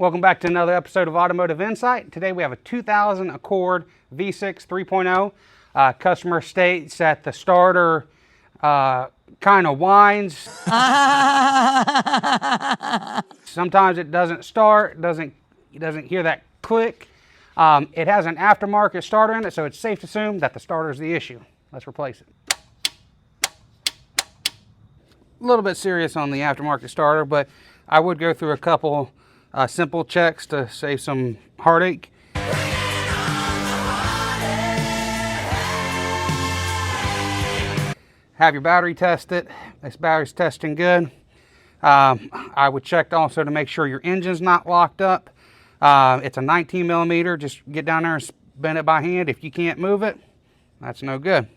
Welcome back to another episode of Automotive Insight. Today we have a 2000 Accord V6 3.0. Customer states that the starter kind of whines. Sometimes it doesn't start, doesn't hear that click. It has an aftermarket starter in it, so it's safe to assume that the starter is the issue. Let's replace it. A little bit serious on the aftermarket starter, but I would go through a couple simple checks to save some heartache. Have your battery tested. This battery's testing good. I would check also to make sure your engine's not locked up. It's a 19 millimeter. Just get down there and spin it by hand. If you can't move it, that's no good.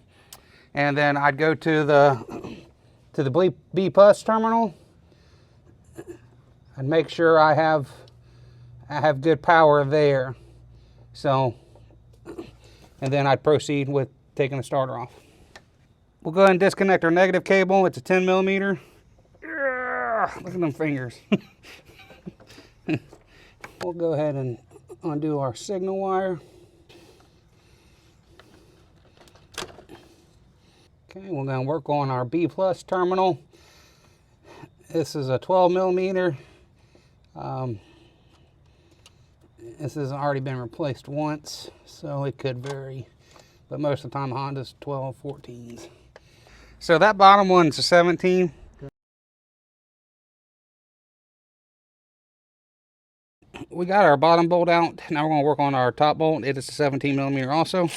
And then I'd go to the B plus terminal and make sure I have good power there. So, and then I'd proceed with taking the starter off. We'll go ahead and disconnect our negative cable. It's a 10 millimeter. Look at them fingers. We'll go ahead and undo our signal wire. Okay, we're going to work on our B plus terminal. This is a 12 millimeter. This has already been replaced once, so it could vary, but most of the time Honda's 12, 14s. So that bottom one's a 17. We got our bottom bolt out. Now we're going to work on our top bolt. It is a 17 millimeter also.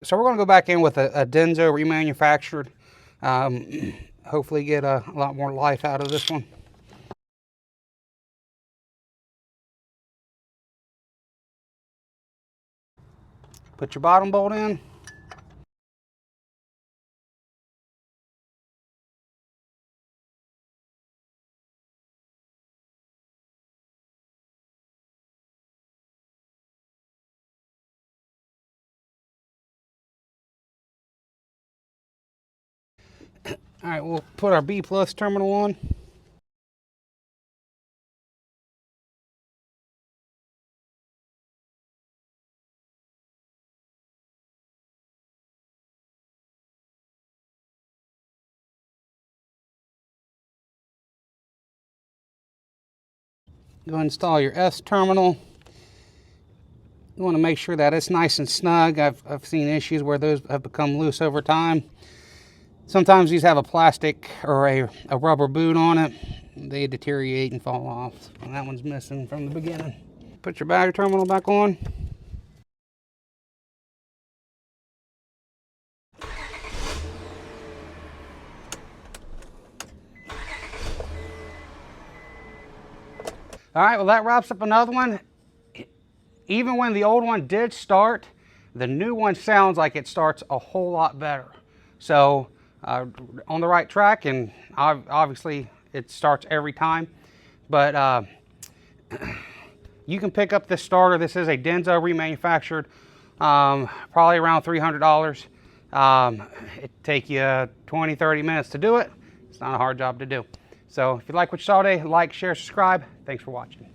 So we're going to go back in with a Denso remanufactured. Hopefully get a lot more life out of this one. Put your bottom bolt in. All right, we'll put our B plus terminal on. Go and install your S terminal. You want to make sure that it's nice and snug. I've seen issues where those have become loose over time. Sometimes these have a plastic or a rubber boot on it. They deteriorate and fall off. And that one's missing from the beginning. Put your battery terminal back on. All right, well that wraps up another one. Even when the old one did start, the new one sounds like it starts a whole lot better. So on the right track, and obviously it starts every time. But you can pick up this starter. This is a Denso remanufactured, probably around $300. It'd take you 20, 30 minutes to do it. It's not a hard job to do. So if you like what you saw today, like, share, subscribe. Thanks for watching.